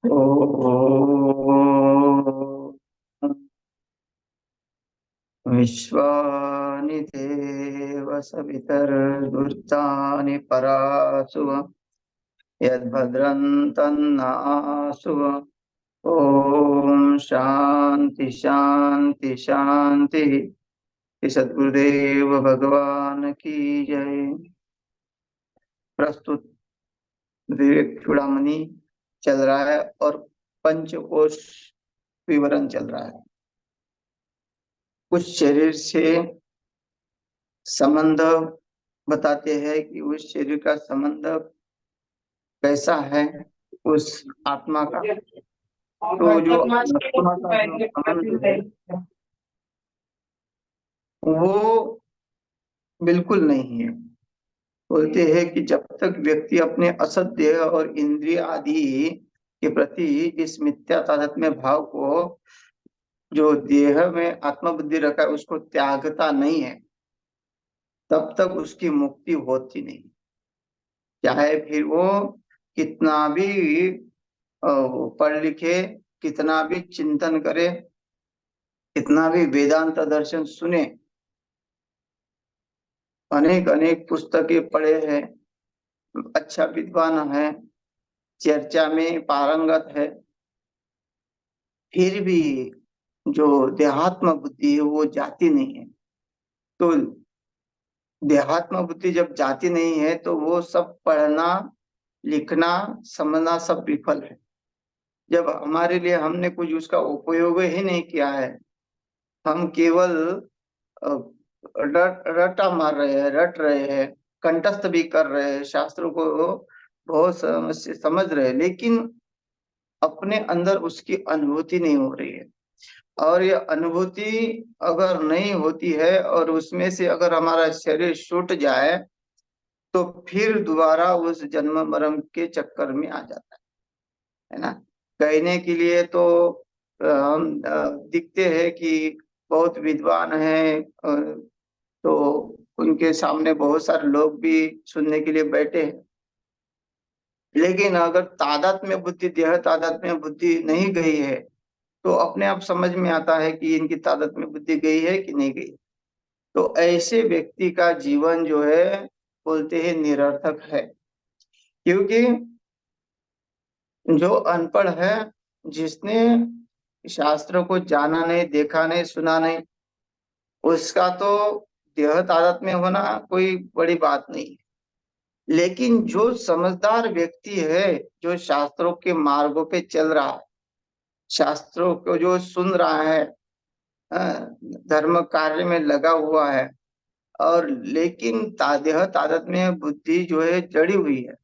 ॐ विश्वानि देव सवितर्दुर्तानि परासुव यद्भद्रं तन्नासुव। ॐ शांति शांति शांति। सद्गुरुदेव भगवान की जय। प्रस्तुत विवेक चूड़ामणि चल रहा है और पंचकोश विवरण चल रहा है। उस शरीर से संबंध बताते हैं कि उस शरीर का संबंध कैसा है उस आत्मा का। तो जो आत्मा का जो संबंध है वो बिल्कुल नहीं है। बोलते हैं कि जब तक व्यक्ति अपने असत देह और इंद्रिय आदि के प्रति इस मिथ्या तादात्म्य भाव को जो देह में आत्मबुद्धि रखा है उसको त्यागता नहीं है, तब तक उसकी मुक्ति होती नहीं। चाहे फिर वो कितना भी पढ़ लिखे, कितना भी चिंतन करे, कितना भी वेदांत दर्शन सुने, अनेक अनेक पुस्तकें पढ़े हैं, अच्छा विद्वान है, चर्चा में पारंगत है, फिर भी जो देहात्म बुद्धि है वो जाती नहीं है। तो देहात्म बुद्धि जब जाती नहीं है तो वो सब पढ़ना, लिखना, समझना सब विफल है। जब हमारे लिए हमने कुछ उसका उपयोग ही नहीं किया है, हम केवल रटा मार रहे हैं, रट रहे हैं, कंठस्थ भी कर रहे हैं, शास्त्रों को बहुत से समझ रहे हैं, लेकिन अपने अंदर उसकी अनुभूति नहीं हो रही है। और ये अनुभूति अगर नहीं होती है और उसमें से अगर हमारा शरीर छूट जाए तो फिर दोबारा उस जन्म मरण के चक्कर में आ जाता है ना। कहने के लिए तो हम दिखते हैं कि बहुत विद्वान हैं, तो उनके सामने बहुत सारे लोग भी सुनने के लिए बैठे हैं, लेकिन अगर तादात्म्य बुद्धि, देह तादात्म्य बुद्धि नहीं गई है तो अपने आप समझ में आता है कि इनकी तादात्म्य बुद्धि गई है कि नहीं गई। तो ऐसे व्यक्ति का जीवन जो है बोलते हैं निरर्थक है, क्योंकि जो अनपढ़ है, जिसने शास्त्र को जाना नहीं, देखा नहीं, सुना नहीं, उसका तो देह तादात्म्य होना कोई बड़ी बात नहीं है। लेकिन जो समझदार व्यक्ति है, जो शास्त्रों के मार्गों पे चल रहा है, शास्त्रों को जो सुन रहा है, धर्म कार्य में लगा हुआ है, और लेकिन देह तादात्म्य बुद्धि जो है जड़ी हुई है,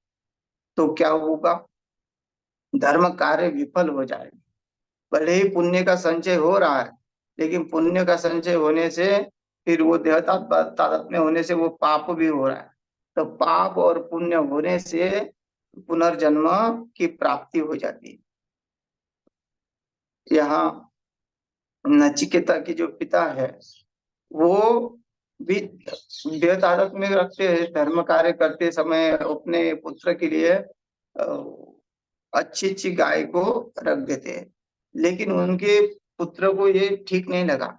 तो क्या होगा? धर्म कार्य विफल हो जाएगा। भले ही पुण्य का संचय हो रहा है, लेकिन पुण्य का संचय होने से फिर वो देह तादात्म्य होने से वो पाप भी हो रहा है। तो पाप और पुण्य होने से पुनर्जन्म की प्राप्ति हो जाती है। यहाँ नचिकेता की जो पिता है वो भी देह तादात्म्य में रखते हैं, धर्म कार्य करते समय अपने पुत्र के लिए अच्छी अच्छी गाय को रख देते हैं, लेकिन उनके पुत्र को ये ठीक नहीं लगा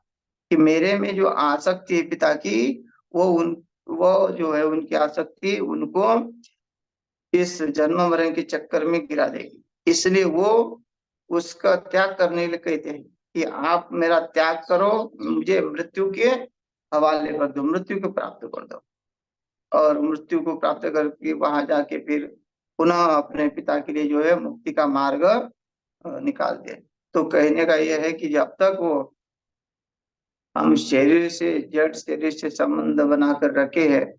कि मेरे में जो आसक्ति है पिता की, वो जो है उनकी आसक्ति उनको इस जन्म मरण के चक्कर में गिरा देगी। इसलिए वो उसका त्याग करने के लिए कहते हैं कि आप मेरा त्याग करो, मुझे मृत्यु के हवाले कर दो, मृत्यु को प्राप्त कर दो, और मृत्यु को प्राप्त करके वहां जाके फिर पुनः अपने पिता के लिए जो है मुक्ति का मार्ग निकाल दे। तो कहने का यह है कि जब तक वो हम शरीर से, जड़ शरीर से संबंध बनाकर रखे हैं,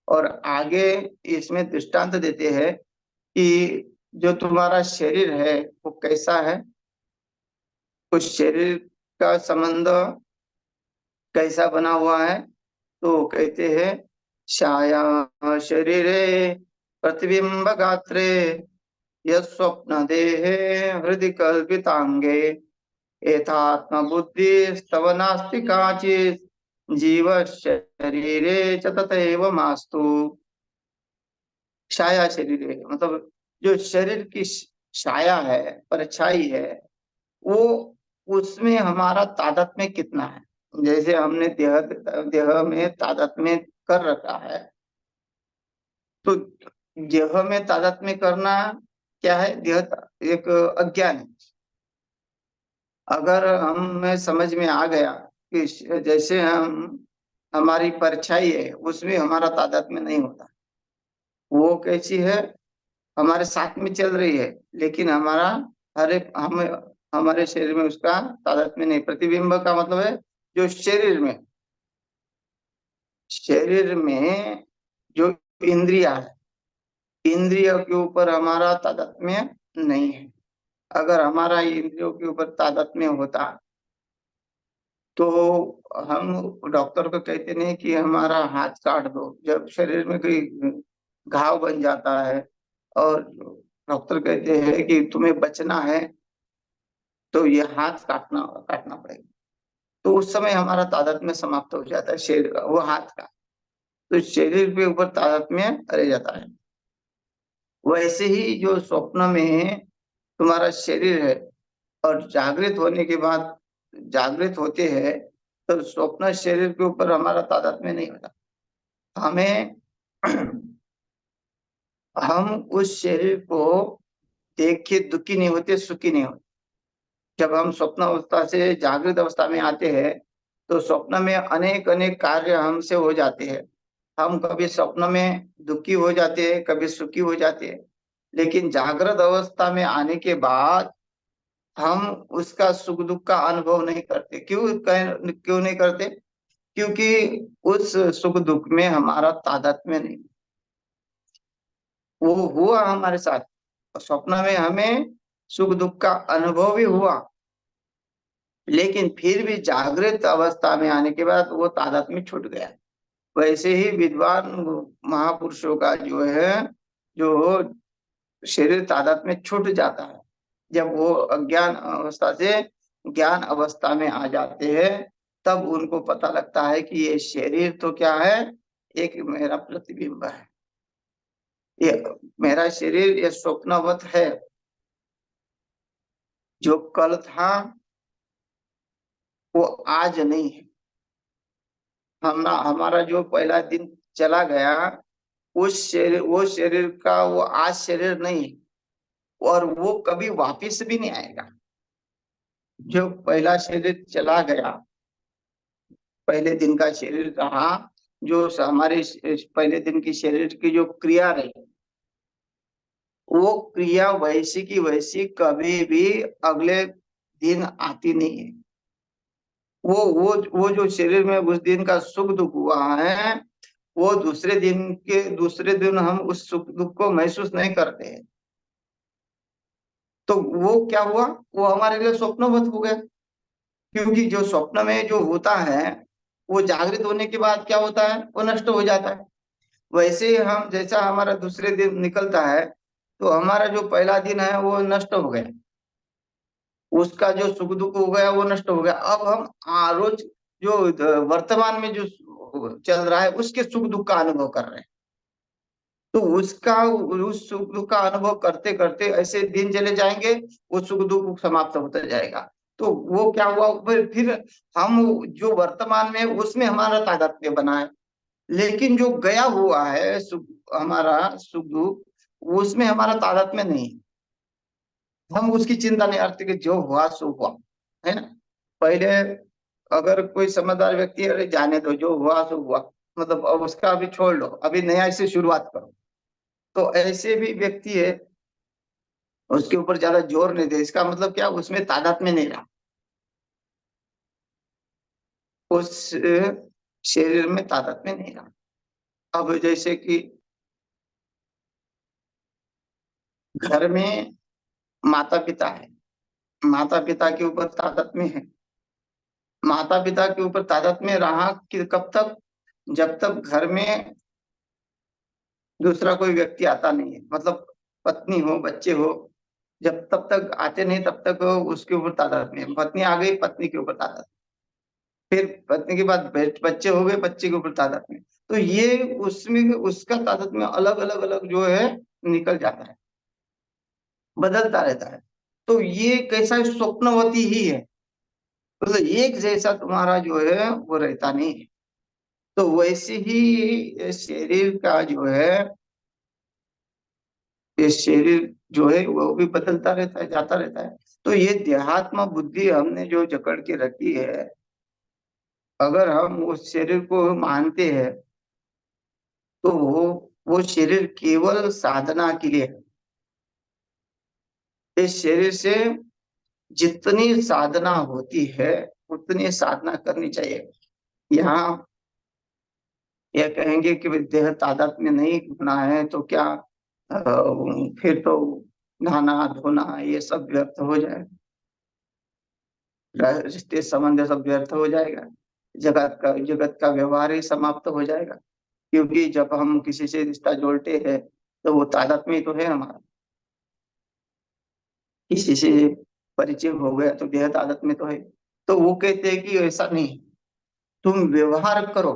और आगे इसमें दृष्टांत देते हैं कि जो तुम्हारा शरीर है वो कैसा है, उस शरीर का संबंध कैसा बना हुआ है। तो कहते हैं छाया शरीरे प्रतिबिंब गात्रे यस्वप्न देहे हृदय कल्पितांगे एथात्म बुद्धि स्तव नास्ति काचित् जीव शरीरे च तथैव मास्तु। छाया शरीर है मतलब जो शरीर की छाया है, परछाई है, वो उसमें हमारा तादात्म्य कितना है। जैसे हमने देह देह में तादात्म्य कर रखा है, तो देह में तादात्म्य करना क्या है, देह एक अज्ञान है। अगर हमें समझ में आ गया कि जैसे हम हमारी परछाई है उसमें हमारा तादात्म्य नहीं होता, वो कैसी है, हमारे साथ में चल रही है, लेकिन हमारा हर एक हम हमारे शरीर में उसका तादात्म्य नहीं। प्रतिबिंब का मतलब है जो शरीर में जो इंद्रिया है, इंद्रियों के ऊपर हमारा तादात्म्य नहीं है। अगर हमारा इंद्रियों के ऊपर तादात्म्य होता तो हम डॉक्टर को कहते नहीं कि हमारा हाथ काट दो। जब शरीर में कोई घाव बन जाता है और डॉक्टर कहते हैं कि तुम्हें बचना है, तो ये हाथ काटना काटना पड़ेगा, तो उस समय हमारा तादात्म्य समाप्त हो जाता है शरीर का, वो हाथ का, तो शरीर के ऊपर तादात्म्य रह जाता है। वैसे ही जो स्वप्न में तुम्हारा शरीर है और जागृत होने के बाद जागृत होते हैं, तो स्वप्न शरीर के ऊपर हमारा तादात्म्य नहीं होता। हमें हम उस शरीर को देख के दुखी नहीं होते, सुखी नहीं होते। जब हम स्वप्न अवस्था से जागृत अवस्था में आते हैं, तो स्वप्न में अनेक अनेक कार्य हमसे हो जाते हैं। हम कभी स्वप्न में दुखी हो जाते हैं, कभी सुखी हो जाते हैं, लेकिन जागृत अवस्था में आने के बाद हम उसका सुख दुख का अनुभव नहीं करते। क्यों नहीं करते? क्योंकि उस सुख दुख में हमारा तादात्म्य नहीं, वो हुआ हमारे साथ, स्वप्न में हमें सुख दुख का अनुभव भी हुआ, लेकिन फिर भी जागृत अवस्था में आने के बाद वो तादात्म्य छूट गया। वैसे ही विद्वान महापुरुषों का जो है, जो शरीर तादात्म्य छूट जाता है, जब वो अज्ञान अवस्था से ज्ञान अवस्था में आ जाते हैं, तब उनको पता लगता है कि ये शरीर तो क्या है, एक मेरा प्रतिबिंब है, ये मेरा शरीर ये स्वप्नवत है, जो कल था वो आज नहीं है। हमारा जो पहला दिन चला गया, वो शरीर का वो आज शरीर नहीं है, और वो कभी वापिस भी नहीं आएगा। जो पहला शरीर चला गया, पहले दिन का शरीर रहा, जो हमारे पहले दिन की शरीर की जो क्रिया रही, वो क्रिया वैसी की वैसी कभी भी अगले दिन आती नहीं है। वो जो शरीर में उस दिन का सुख दुख हुआ है, वो दूसरे दिन हम उस सुख दुख को महसूस नहीं करते हैं। तो वो क्या हुआ, वो हमारे लिए स्वप्नवत हो गया। क्योंकि जो स्वप्न में जो होता है, वो जागृत होने के बाद क्या होता है, वो नष्ट हो जाता है। वैसे ही हम जैसा हमारा दूसरे दिन निकलता है, तो हमारा जो पहला दिन है वो नष्ट हो गया, उसका जो सुख दुख हो गया वो नष्ट हो गया। अब हम रोज जो वर्तमान में जो चल रहा है उसके सुख दुख का अनुभव कर रहे हैं। तो उस सुख दुख का अनुभव करते करते ऐसे दिन चले जाएंगे, वो सुख दुख समाप्त होता जाएगा। तो वो क्या हुआ, फिर हम जो वर्तमान में उसमें हमारा तादात्म्य बना है, लेकिन जो गया हुआ है हमारा सुख दुख, उसमें हमारा तादात्म्य नहीं है। हम उसकी चिंता नहीं करते कि जो हुआ सो हुआ, है ना। पहले अगर कोई समझदार व्यक्ति है, अरे जाने दो, जो हुआ सो हुआ, मतलब अब उसका अभी छोड़ लो, अभी नया से शुरुआत करो। तो ऐसे भी व्यक्ति है, उसके ऊपर ज्यादा जोर नहीं दे, इसका मतलब क्या, उसमें तादात्म्य नहीं रहा, उस शरीर में तादात्म्य नहीं रहा। अब जैसे कि घर में माता पिता है, माता पिता के ऊपर तादात्म्य है। माता पिता के ऊपर तादात्म्य रहा कि कब तक, जब तक घर में दूसरा कोई व्यक्ति आता नहीं है, मतलब पत्नी हो बच्चे हो, जब तब तक आते नहीं तब तक उसके ऊपर तादात्म्य है। पत्नी आ गई, पत्नी के ऊपर तादात्म्य, फिर पत्नी के बाद बच्चे हो गए, बच्चे के ऊपर तादात्म्य। तो ये उसमें उसका तादात्म्य अलग अलग अलग जो है निकल जाता है। बदलता रहता है। तो ये कैसा स्वप्नवती ही है, मतलब एक जैसा तुम्हारा जो है वो रहता नहीं है। तो वैसे ही ये शरीर का जो है, ये शरीर जो है वो भी बदलता रहता है, जाता रहता है। तो ये देहात्म बुद्धि हमने जो जकड़ के रखी है, अगर हम उस शरीर को मानते हैं तो वो शरीर केवल साधना के लिए है। इस शरीर से जितनी साधना होती है उतनी साधना करनी चाहिए। यहाँ यह कहेंगे कि भाई देह तादात्म्य नहीं होना है तो क्या, फिर तो नहाना धोना ये सब व्यर्थ हो जाएगा, रिश्ते संबंध सब व्यर्थ हो जाएगा, जगत का व्यवहार ही समाप्त हो जाएगा। क्योंकि जब हम किसी से रिश्ता जोड़ते हैं तो वो तादात्म्य तो है हमारा, किसी से परिचय हो गया तो देह तादात्म्य तो है। तो वो कहते हैं कि ऐसा नहीं, तुम व्यवहार करो,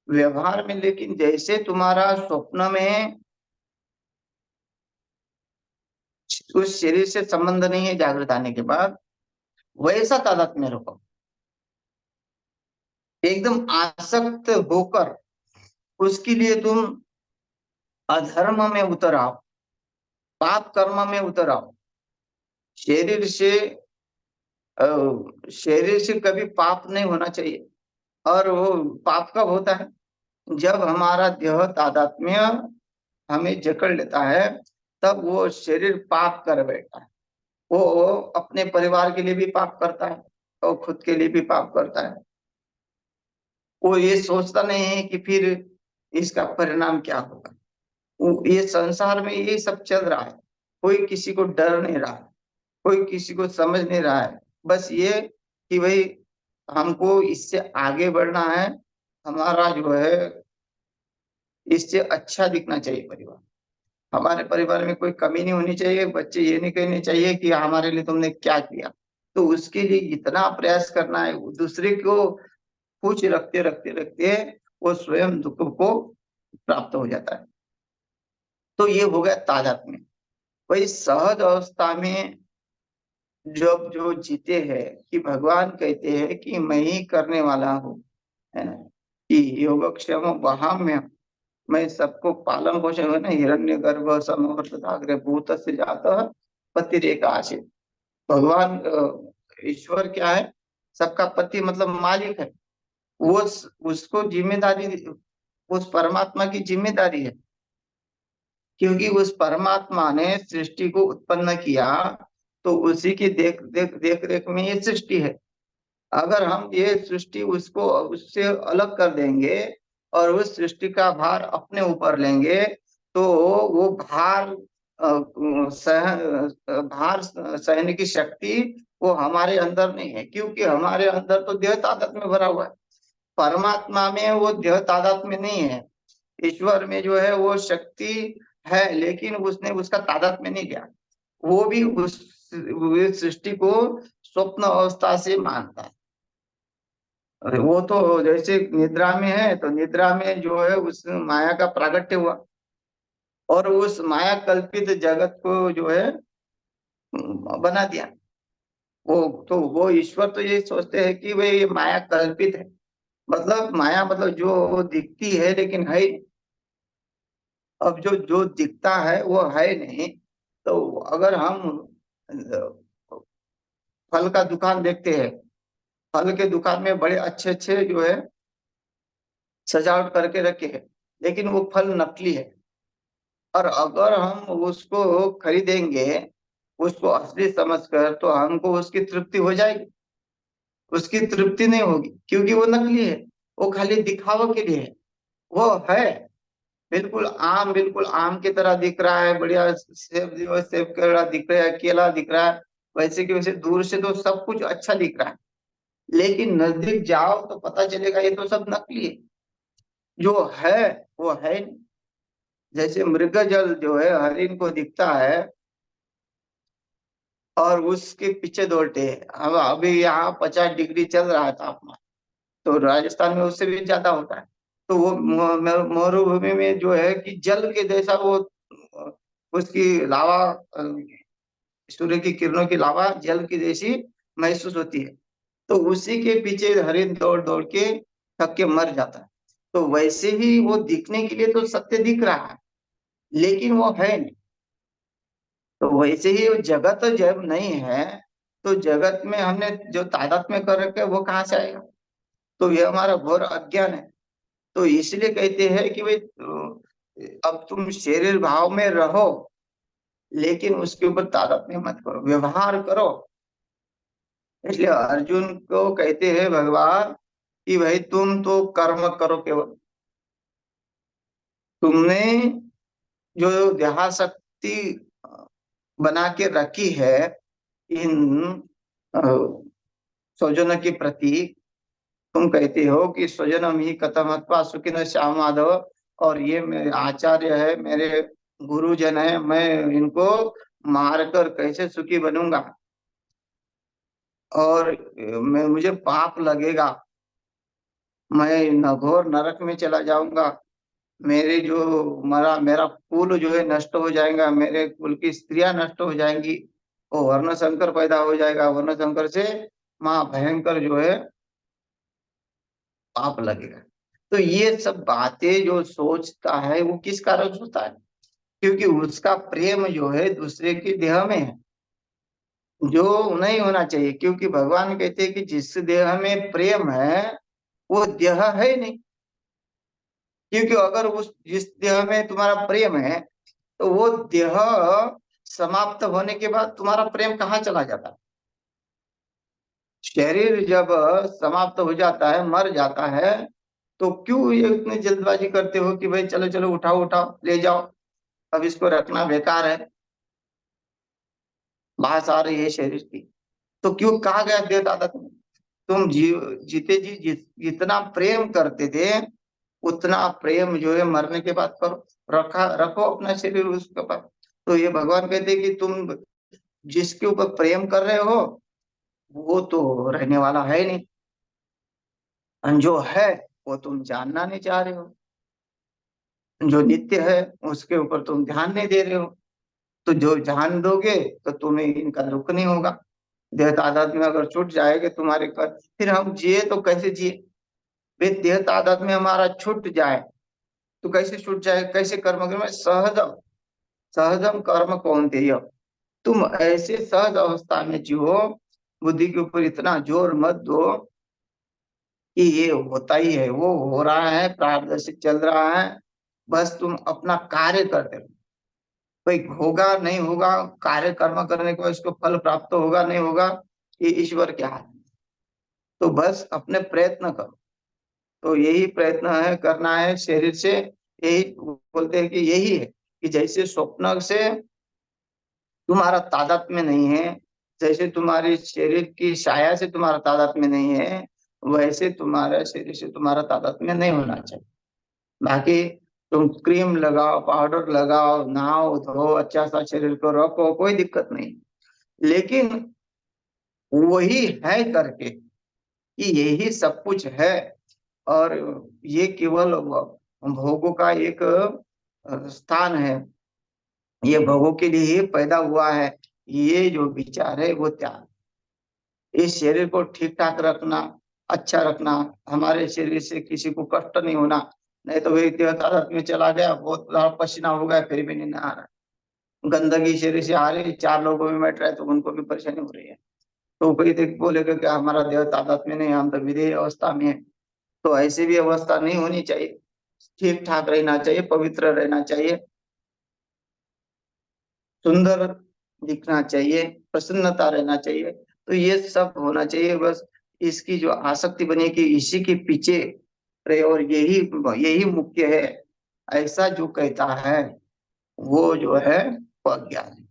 व्यवहार में लेकिन जैसे तुम्हारा स्वप्न में उस शरीर से संबंध नहीं है जागृत आने के बाद, वैसा तादात्म्य रखो। एकदम आसक्त होकर उसके लिए तुम अधर्म में उतर आओ, पाप कर्म में उतर आओ। शरीर से अ, शरीर से कभी पाप नहीं होना चाहिए। और वो पाप कब होता है, जब हमारा देह तादात्म्य हमें जकड़ लेता है, तब वो शरीर पाप कर बैठता है। वो अपने परिवार के लिए भी पाप करता है और खुद के लिए भी पाप करता है। वो ये सोचता नहीं है कि फिर इसका परिणाम क्या होगा। ये संसार में ये सब चल रहा है, कोई किसी को डर नहीं रहा है, कोई किसी को समझ नहीं रहा है। बस ये कि भाई हमको इससे आगे बढ़ना है, हमारा जो है इससे अच्छा दिखना चाहिए परिवार, हमारे परिवार में कोई कमी नहीं होनी चाहिए, बच्चे ये नहीं कहने चाहिए कि हमारे लिए तुमने क्या किया। तो उसके लिए इतना प्रयास करना है, दूसरे को खुश रखते रखते रखते वो स्वयं दुख को प्राप्त हो जाता है। तो ये हो गया तादात्म्य। वही सहज अवस्था में जब जो जीते हैं कि भगवान कहते हैं कि मैं ही करने वाला हूँ, है ना, कि योगक्षेम वहाम्य, मैं सबको पालन पोषण, है ना, हिरण्य गर्भ समवर्तदाग्रे भूत से जाता पतिरेक आशित। भगवान ईश्वर क्या है, सबका पति मतलब मालिक है। वो उसको जिम्मेदारी, उस परमात्मा की जिम्मेदारी है, क्योंकि उस परमात्मा ने सृष्टि को उत्पन्न किया, तो उसी की देख देख देख रेख में ये सृष्टि है। अगर हम ये सृष्टि उसको उससे अलग कर देंगे और उस सृष्टि का भार अपने ऊपर लेंगे, तो वो भार सहने की शक्ति वो हमारे अंदर नहीं है, क्योंकि हमारे अंदर तो देह तादात्म्य में भरा हुआ है। परमात्मा में वो देह तादात्म्य में नहीं है। ईश्वर में जो है वो शक्ति है, लेकिन उसने उसका तादात्म्य नहीं लिया। वो भी उस सृष्टि को स्वप्न अवस्था से मानता है। अरे वो तो जैसे निद्रा में है, तो निद्रा में जो है उस माया का प्रागट्य हुआ और उस माया कल्पित जगत को जो है बना दिया। वो तो वो ईश्वर तो ये सोचते हैं कि भाई ये माया कल्पित है, मतलब माया मतलब जो दिखती है लेकिन है ही नहीं। अब जो जो दिखता है वो है नहीं। तो अगर हम फल का दुकान देखते हैं, फल के दुकान में बड़े अच्छे अच्छे जो है सजावट करके रखे हैं, लेकिन वो फल नकली है। और अगर हम उसको खरीदेंगे उसको असली समझकर, तो हमको उसकी तृप्ति हो जाएगी? उसकी तृप्ति नहीं होगी, क्योंकि वो नकली है, वो खाली दिखावा के लिए है। वो है बिल्कुल आम की तरह दिख रहा है, बढ़िया सेब जो है सेब की तरह दिख रहा है, केला दिख रहा है, वैसे कि वैसे दूर से तो सब कुछ अच्छा दिख रहा है, लेकिन नजदीक जाओ तो पता चलेगा ये तो सब नकली है। जो है वो है नहीं। जैसे मृग जल जो है हरिण को दिखता है और उसके पीछे दौड़ते हैं। अब अभी यहाँ 50 डिग्री चल रहा है तापमान, तो राजस्थान में उससे भी ज्यादा होता है। तो वो मरुभूमि में जो है कि जल के जैसा वो उसकी लावा सूर्य की किरणों की लावा जल की जैसी महसूस होती है। तो उसी के पीछे हरिण दौड़ दौड़ के थक के मर जाता है। तो वैसे ही वो दिखने के लिए तो सत्य दिख रहा है, लेकिन वो है नहीं। तो वैसे ही वो जगत जब नहीं है, तो जगत में हमने जो तादात्म्य कर रखे वो कहाँ से आएगा? तो ये हमारा घोर अज्ञान है। तो इसलिए कहते हैं कि भाई अब तुम शरीर भाव में रहो, लेकिन उसके ऊपर तादात्म्य मत करो, व्यवहार करो। इसलिए अर्जुन को कहते हैं भगवान कि भाई तुम तो कर्म करो केवल। तुमने जो देहाशक्ति बना के रखी है इन अ, स्वजनों के प्रति, तुम कहते हो कि स्वजनम ही कथम अथवा सुखिन श्याम माधव, और ये मेरे आचार्य है, मेरे गुरुजन है, मैं इनको मारकर कैसे सुखी बनूंगा, और मैं मुझे पाप लगेगा, मैं घोर नरक में चला जाऊंगा, मेरे जो मरा मेरा कुल जो है नष्ट हो जाएगा, मेरे कुल की स्त्रियां नष्ट हो जाएंगी, वो वर्ण संकर पैदा हो जाएगा, वर्ण संकर से महा भयंकर जो है पाप लगेगा। तो ये सब बातें जो सोचता है वो किस कारण सोचता है? क्योंकि उसका प्रेम जो है दूसरे की देह में है, जो नहीं होना चाहिए। क्योंकि भगवान कहते हैं कि जिस देह में प्रेम है वो देह है नहीं। क्योंकि अगर उस जिस देह में तुम्हारा प्रेम है, तो वो देह समाप्त होने के बाद तुम्हारा प्रेम कहाँ चला जाता है? शरीर जब समाप्त हो जाता है, मर जाता है, तो क्यों ये इतनी जल्दबाजी करते हो कि भाई चलो चलो उठाओ उठाओ ले जाओ, अब इसको रखना बेकार है, बाहर आ रही है शरीर की। तो क्यों कहा गया देव दादा तुम्हें? तुम जीते जी जितना प्रेम करते थे, उतना प्रेम जो है मरने के बाद करो, रखो अपना शरीर उसके पास। तो ये भगवान कहते हैं कि तुम जिसके ऊपर प्रेम कर रहे हो वो तो रहने वाला है नहीं, और जो है वो तुम जानना नहीं चाह रहे हो। जो नित्य है उसके ऊपर तुम ध्यान नहीं दे रहे हो। तो जो ध्यान दोगे तो तुम्हें इनका दुख नहीं होगा। देह तादाद में अगर छूट जाएगा तुम्हारे कर, फिर हम जिए तो कैसे जिए? वे देह तादाद में हमारा छूट जाए तो कैसे छूट जाए, कैसे कर्म करें? सहजम सहजम कर्म कौन्तेय, तुम ऐसे सहज अवस्था में जियो, बुद्धि के ऊपर इतना जोर मत दो कि ये होता ही है, वो हो रहा है, प्रारदर्शिक चल रहा है, बस तुम अपना कार्य करते रहो। भाई होगा नहीं होगा, कार्य कर्म करने के बाद इसको फल प्राप्त होगा नहीं होगा, ये ईश्वर के हाथ में। तो बस अपने प्रयत्न करो। तो यही प्रयत्न है करना है शरीर से। यही बोलते हैं कि यही है कि जैसे स्वप्न से तुम्हारा तादात्म्य नहीं है, जैसे तुम्हारी शरीर की छाया से तुम्हारा तादात्म्य नहीं है, वैसे तुम्हारा शरीर से तुम्हारा तादात्म्य नहीं होना चाहिए। बाकी तुम क्रीम लगाओ, पाउडर लगाओ, नहाओ धो, अच्छा सा शरीर को रखो, कोई दिक्कत नहीं। लेकिन वही है करके कि यही सब कुछ है, और ये केवल भोगों का एक स्थान है, ये भोगों के लिए ही पैदा हुआ है, ये जो विचार है वो त्याग। इस शरीर को ठीक ठाक रखना, अच्छा रखना, हमारे शरीर से किसी को कष्ट नहीं होना। नहीं तो वही देवता में चला गया, बहुत ज्यादा पसीना हो गया, फिर भी नहीं नहा रहा, गंदगी शरीर से आ रही, चार लोगों में बैठ रहे तो उनको भी परेशानी हो रही है। तो कोई देख बोलेगा कि हमारा देह तादाद में नहीं, हम तो विधेय अवस्था में है। तो ऐसी भी अवस्था नहीं होनी चाहिए, ठीक ठाक रहना चाहिए, पवित्र रहना चाहिए, सुंदर दिखना चाहिए, प्रसन्नता रहना चाहिए। तो ये सब होना चाहिए। बस इसकी जो आसक्ति बनी कि इसी के पीछे रहे, और यही यही मुख्य है, ऐसा जो कहता है वो जो है वो अज्ञान है।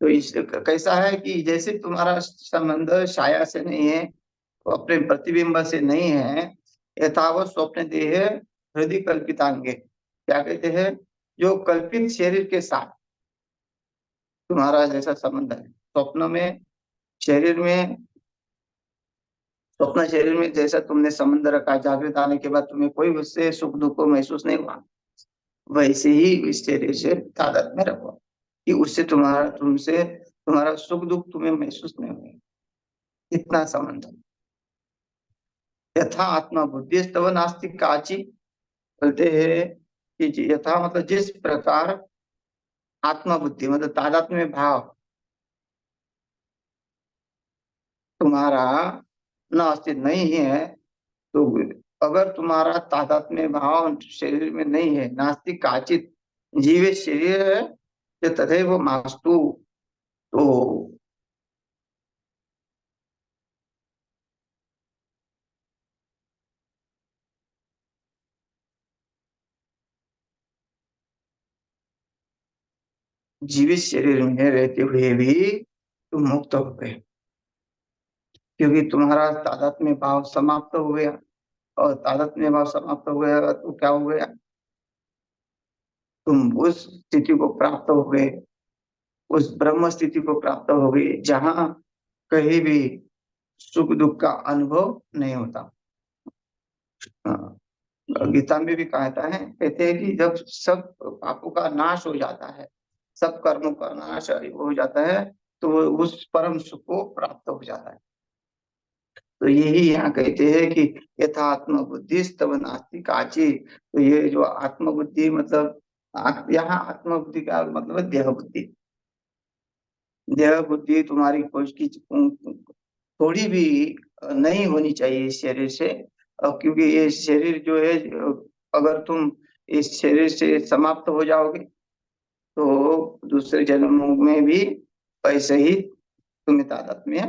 तो इस कैसा है कि जैसे तुम्हारा संबंध छाया से नहीं है, तो अपने प्रतिबिंब से नहीं है, यथावत स्वप्न देह हृदय कल्पितांगे, क्या कहते हैं, जो कल्पित शरीर के साथ तुम्हारा जैसा संबंध है स्वप्न में, शरीर में, स्वप्न शरीर में जैसा तुमने संबंध रखा, जागृत आने के बाद तुम्हें कोई उससे सुख दुख को महसूस नहीं हुआ, वैसे ही इस शरीर से तादाद में रखो कि उससे तुम्हारा तुमसे तुम्हारा सुख दुख तुम्हें महसूस नहीं होगा। इतना संबंध। यथा आत्मा बुद्धि स्तव नास्ति काची। बोलते हैं कि यथा मतलब जिस प्रकार आत्मा बुद्धि मतलब तादात्म्य में भाव तुम्हारा न अस्तित्व नहीं है, तो अगर तुम्हारा तादात्म्य भाव शरीर में नहीं है, नास्तिक काचित जीवे शरीर है जो तथैव मास्तु। तो जीवित शरीर में रहते हुए भी तुम मुक्त हो गए, क्योंकि तुम्हारा तादात्म्य भाव समाप्त हो गया। और तादात्म्य भाव समाप्त हो गया तो क्या हो गया, तुम उस स्थिति को प्राप्त हो गए, उस ब्रह्म स्थिति को प्राप्त हो गए जहां कहीं भी सुख दुख का अनुभव नहीं होता। हाँ, गीता में भी कहता है, कहते हैं कि जब सब पापों का नाश हो जाता है, सब कर्मों का नाश हो जाता है, तो वो उस परम सुख को प्राप्त हो जाता है। तो यही यहाँ कहते हैं कि यथा आत्मबुद्धि तब नास्ति काची। तो ये जो आत्मबुद्धि मतलब यहाँ आत्मबुद्धि का मतलब है देह बुद्धि। देह बुद्धि तुम्हारी कोई की थोड़ी भी नहीं होनी चाहिए इस शरीर से। क्योंकि ये शरीर जो है, अगर तुम इस शरीर से समाप्त हो जाओगे तो दूसरे जन्मों में भी ऐसे ही तुम्हें तादात्म्य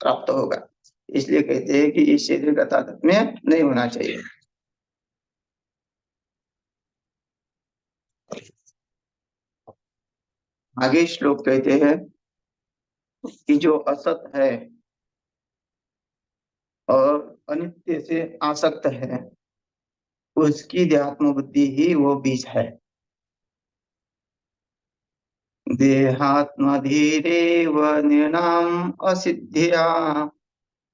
प्राप्त होगा। इसलिए कहते हैं कि इस शरीर का तादात्म्य नहीं होना चाहिए। आगे श्लोक कहते हैं कि जो असत है और अनित्य से आसक्त है, उसकी देहात्म बुद्धि ही वो बीज है। देहात्मधीरेव निर्णाम असिद्धिया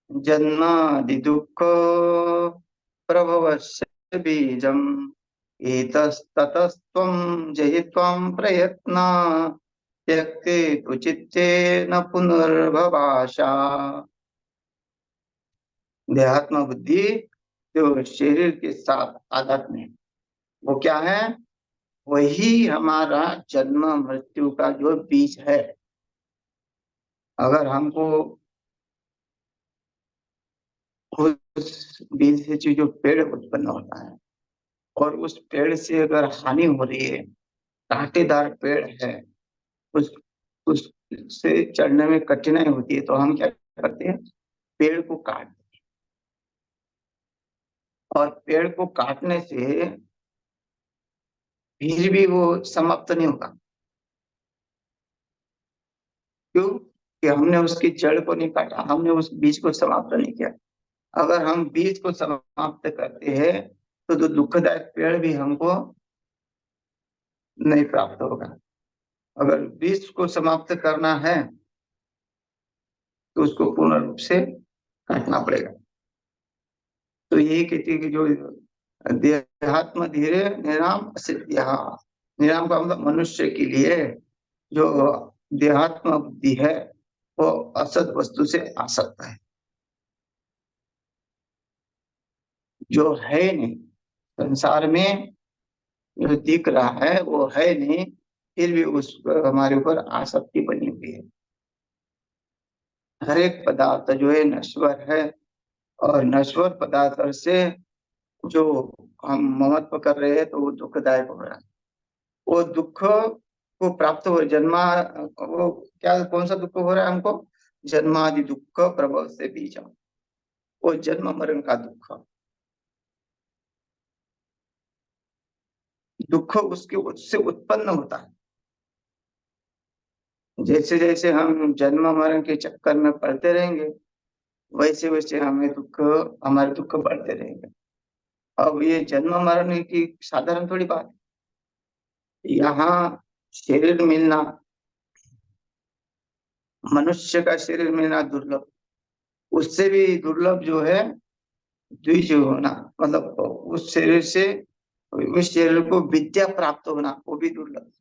जन्मादि दुःख प्रभवस्य बीजम् एतस्ततस्त्वं जयित्वं प्रयत्न त्यक्ते तु चित्ते न पुनर्भवाशा। देहात्म बुद्धि जो शरीर के साथ आध्यात्म है, वो क्या है, वही हमारा जन्म मृत्यु का जो बीज है। अगर हमको उस बीज से जो पेड़ उत्पन्न होता है और उस पेड़ से अगर हानि हो रही है, कांटेदार पेड़ है, उस उससे चढ़ने में कठिनाई होती है, तो हम क्या करते हैं, पेड़ को काट देते हैं। और पेड़ को काटने से फिर भी वो समाप्त नहीं होगा। क्यों? कि हमने उसकी जड़ को नहीं काटा, हमने उस बीज को समाप्त नहीं किया। अगर हम बीज को समाप्त करते हैं तो जो दुखदायक पेड़ भी हमको नहीं प्राप्त होगा। अगर बीज को समाप्त करना है तो उसको पूर्ण रूप से काटना पड़ेगा। तो यही कहती है कि जो देहात्म धीरे निराम असिद्धिया। निराम का मतलब मनुष्य के लिए जो देहात्म बुद्धि है वो असत वस्तु से आसक्त है, जो है नहीं संसार में, जो दिख रहा है वो है नहीं, फिर भी उस पर हमारे ऊपर आसक्ति बनी हुई है। हर एक पदार्थ जो है नश्वर है, और नश्वर पदार्थ से जो हम ममत्व कर रहे हैं तो वो दुखदायक हो रहा है। वो दुख को प्राप्त हो जन्मा, वो क्या कौन सा दुख हो रहा है हमको, जन्मादि दुख प्रभव से बीजम। वो जन्म मरण का दुख, दुख उसके उससे उत्पन्न होता है। जैसे जैसे हम जन्म मरण के चक्कर में पड़ते रहेंगे, वैसे वैसे हमें दुख, हमारे दुख बढ़ते रहेंगे। अब ये जन्म मरण की साधारण थोड़ी बात है। यहाँ शरीर मिलना, मनुष्य का शरीर मिलना दुर्लभ, उससे भी दुर्लभ जो है द्विज होना, मतलब उस शरीर से उस शरीर को विद्या प्राप्त होना, वो भी दुर्लभ।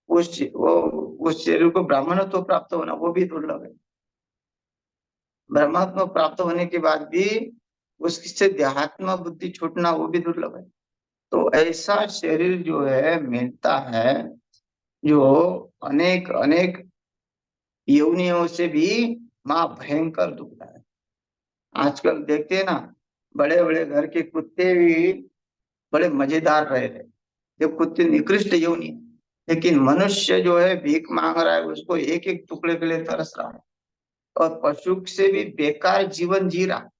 वो उस शरीर को ब्राह्मणत्व प्राप्त होना वो भी दुर्लभ है। ब्रह्मत्व प्राप्त होने के बाद भी उससे देहात्म बुद्धि छूटना वो भी दुर्लभ है। तो ऐसा शरीर जो है मिलता है, जो अनेक अनेक योनियों से भी मां भयंकर दुखता है। आजकल देखते हैं ना, बड़े बड़े घर के कुत्ते भी बड़े मजेदार रह रहे, ये कुत्ते निकृष्ट योनि है। लेकिन मनुष्य जो है भीख मांग रहा है, उसको एक एक टुकड़े के लिए तरस रहा है, और पशु से भी बेकार जीवन जी रहा है।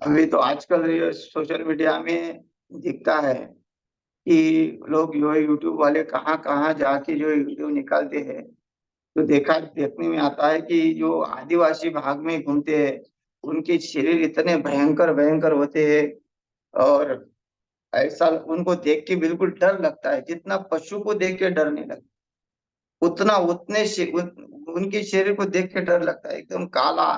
अभी तो आजकल ये सोशल मीडिया में दिखता है कि लोग जो है यूट्यूब वाले कहाँ कहाँ जाके जो वीडियो निकालते हैं, तो देखने में आता है कि जो आदिवासी भाग में घूमते हैं, उनके शरीर इतने भयंकर भयंकर होते हैं, और ऐसा उनको देख के बिल्कुल डर लगता है, जितना पशु को देख के डर नहीं लगता उतना उनके शरीर को देख के डर लगता है, एकदम काला,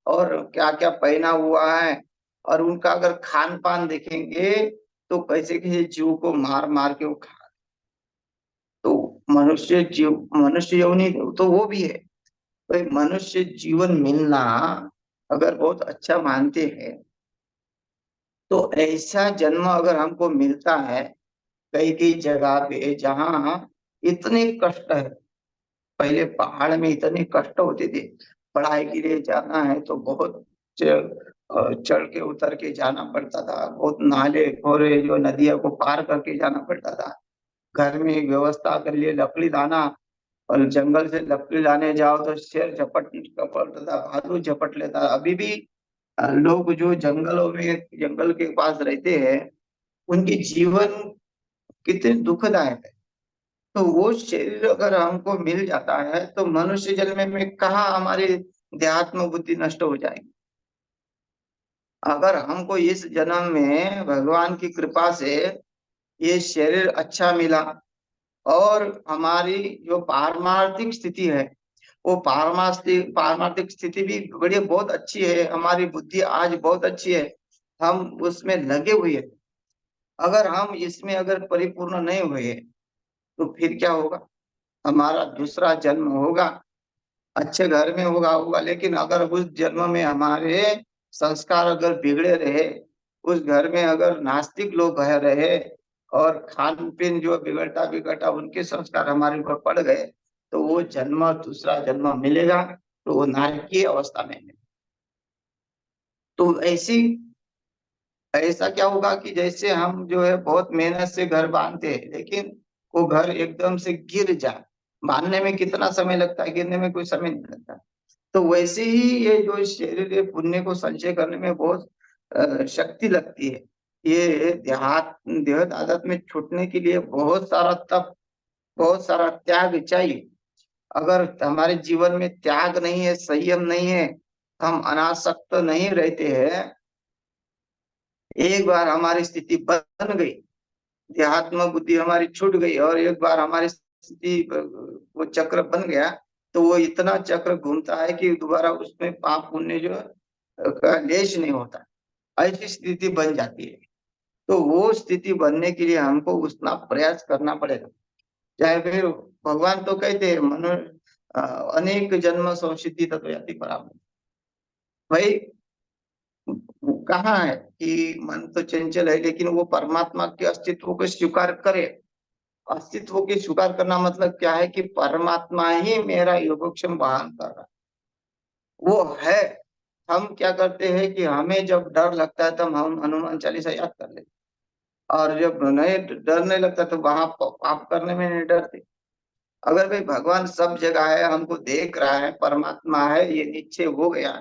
और क्या क्या पहना हुआ है। और उनका अगर खान पान देखेंगे तो कैसे किसी जीव को मार मार के वो खा, तो मनुष्य योनि तो वो भी है। तो एक मनुष्य जीवन मिलना अगर बहुत अच्छा मानते हैं, तो ऐसा जन्म अगर हमको मिलता है कई कई जगह पे जहाँ इतने कष्ट है। पहले पहाड़ में इतने कष्ट होते थे, पढ़ाई के लिए जाना है तो बहुत चढ़ के उतर के जाना पड़ता था, बहुत नाले खोरे जो नदियों को पार करके जाना पड़ता था। घर में व्यवस्था कर लिए लकड़ी लाना, और जंगल से लकड़ी लाने जाओ तो शेर झपट पड़ता था, भालू झपट लेता। अभी भी लोग जो जंगलों में जंगल के पास रहते हैं, उनकी जीवन कितने दुखदायक है। तो वो शरीर अगर हमको मिल जाता है तो मनुष्य जन्म में कहाँ हमारी देहात्म बुद्धि नष्ट हो जाएगी। अगर हमको इस जन्म में भगवान की कृपा से ये शरीर अच्छा मिला, और हमारी जो पारमार्थिक स्थिति है, वो पारमार्थिक स्थिति भी बड़ी बहुत अच्छी है, हमारी बुद्धि आज बहुत अच्छी है, हम उसमें लगे हुए हैं। अगर हम इसमें अगर परिपूर्ण नहीं हुए तो फिर क्या होगा, हमारा दूसरा जन्म होगा, अच्छे घर में होगा होगा, लेकिन अगर उस जन्म में हमारे संस्कार अगर बिगड़े रहे, उस घर में अगर नास्तिक लोग रहे, और खान पीन जो बिगड़ता बिगड़ता उनके संस्कार हमारे ऊपर पड़ गए, तो वो जन्म दूसरा जन्म मिलेगा तो वो नारकीय अवस्था में है। तो ऐसा क्या होगा कि जैसे हम जो है बहुत मेहनत से घर बांधते हैं, लेकिन वो घर एकदम से गिर जाए, बांधने में कितना समय लगता है, गिरने में कोई समय नहीं लगता। तो वैसे ही ये जो शरीर है, पुण्य को संचय करने में बहुत शक्ति लगती है। ये देह आदत में छूटने के लिए बहुत सारा तप, बहुत सारा त्याग चाहिए। अगर हमारे जीवन में त्याग नहीं है, संयम नहीं है, हम अनासक्त नहीं रहते हैं, एक बार हमारी स्थिति बन गई, देहात्म बुद्धि हमारी छूट गई, और एक बार हमारी स्थिति वो चक्र बन गया, तो वो इतना चक्र घूमता है कि दोबारा उसमें पाप पुण्य जो का लेश नहीं होता। ऐसी स्थिति बन जाती है। तो वो स्थिति बनने के लिए हमको उतना प्रयास करना पड़ेगा। चाहे फिर भगवान तो कहते हैं अनेक जन्म संसिद्धि तत्व याति पराम। भाई कहाँ है कि मन तो चंचल है, लेकिन वो परमात्मा के अस्तित्व को स्वीकार करे। अस्तित्व की स्वीकार करना मतलब क्या है कि परमात्मा ही मेरा योगक्षम वाहन कर रहा है, वो है। हम क्या करते हैं कि हमें जब डर लगता है तब हम हनुमान चालीसा याद कर लेते, और जब नहीं डर नहीं लगता तो वहां पाप करने में नहीं डरते। अगर भाई भगवान सब जगह है, हमको देख रहा है, परमात्मा है, ये निश्चय हो गया,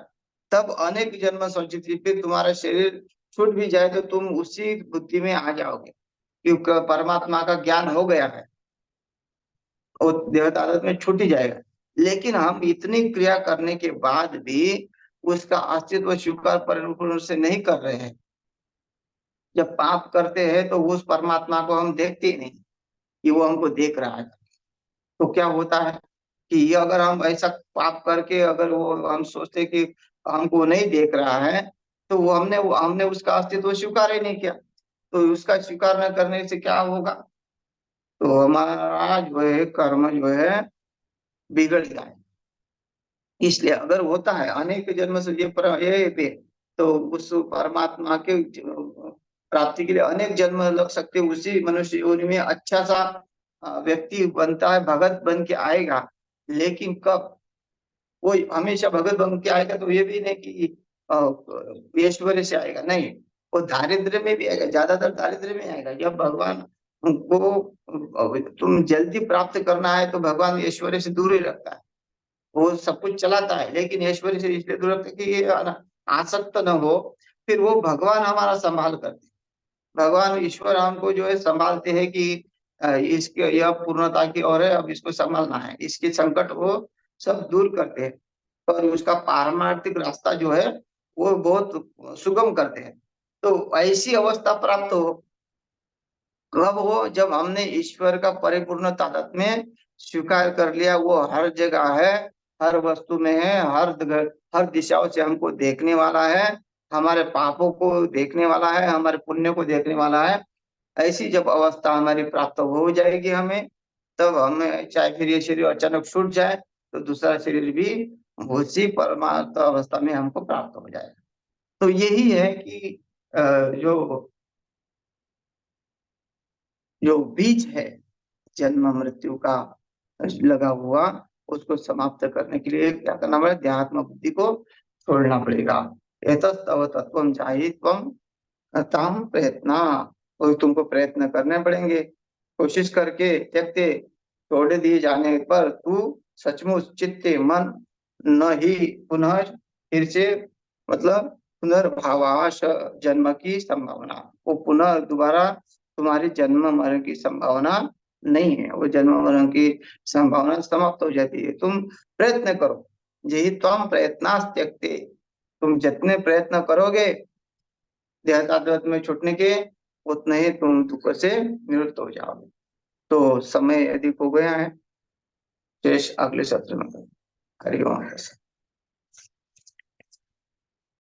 तब अनेक जन्म संचित फिर तुम्हारा शरीर छूट भी जाए तो तुम उसी बुद्धि में आ जाओगे, क्योंकि परमात्मा का ज्ञान हो गया है, वो देवता आदत में छूट ही जाएगा। लेकिन हम इतनी क्रिया करने के बाद भी उसका अस्तित्व स्वीकार परिपूर्ण रूप से नहीं कर रहे हैं। जब पाप करते हैं तो उस परमात्मा को हम देखते ही नहीं कि वो हमको देख रहा है। तो क्या होता है कि ये अगर हम ऐसा पाप करके अगर वो हम सोचते कि हमको नहीं देख रहा है, तो वो हमने उसका अस्तित्व स्वीकार ही नहीं किया। तो उसका स्वीकार न करने से क्या होगा, तो हमारा जो है कर्म जो है बिगड़ जाए। इसलिए अगर होता है अनेक जन्म से ये पे, तो उस परमात्मा के प्राप्ति के लिए अनेक जन्म लग सकते हैं। उसी मनुष्य योनि में अच्छा सा व्यक्ति बनता है, भगत बन के आएगा। लेकिन कब? वो हमेशा भगत बन के आएगा तो ये भी नहीं कि ऐश्वर्य से आएगा, नहीं। वो दारिद्र्य में भी आएगा, ज्यादातर दारिद्र्य में आएगा। जब भगवान को तुम जल्दी प्राप्त करना है तो भगवान ऐश्वर्य से दूर ही रखता है। वो सब कुछ चलाता है लेकिन ऐश्वर्य से इसलिए दूर रखता है कि ये आसक्त न हो। फिर वो भगवान हमारा संभाल करते हैं। भगवान ईश्वर हमको जो है संभालते हैं कि इसके यह पूर्णता की ओर है, अब इसको संभालना है, इसके संकट वो सब दूर करते हैं। और उसका पारमार्थिक रास्ता जो है वो बहुत सुगम करते हैं। तो ऐसी अवस्था प्राप्त हो कब हो? जब हमने ईश्वर का परिपूर्ण तादात्म्य में स्वीकार कर लिया। वो हर जगह है, हर वस्तु में है, हर दिशाओं से हमको देखने वाला है, हमारे पापों को देखने वाला है, हमारे पुण्य को देखने वाला है। ऐसी जब अवस्था हमारी प्राप्त हो जाएगी हमें, तब हमें चाहे फिर ये शरीर अचानक छूट जाए तो दूसरा शरीर भी उसी परमात्मा अवस्था में हमको प्राप्त हो जाएगा। तो यही है कि अ, जो जो बीज है जन्म मृत्यु का लगा हुआ, उसको समाप्त करने के लिए क्या करना पड़ेगा? ध्यात्म बुद्धि को छोड़ना पड़ेगा। एतस्तव तत्वम चाहित्वम ताम प्रयत्न। और तुमको प्रयत्न करने पड़ेंगे। कोशिश करके त्यक्ते, छोड़ दिए जाने पर तू सचमुच चित्ते मन न ही पुनः फिर से, मतलब पुनर्भावाश जन्म की संभावना, वो पुनः दोबारा तुम्हारी जन्म मरण की संभावना नहीं है। वो जन्म मरण की संभावना समाप्त हो जाती है। तुम प्रयत्न करो। यही त्वम प्रयत्नास त्यक्ते, तुम जितने प्रयत्न करोगे देहाद्वैत में छूटने के, उतने ही तुम दुख से निवृत्त हो जाओगे। तो समय अधिक हो गया है, शेष अगले सत्र में। हरिओम।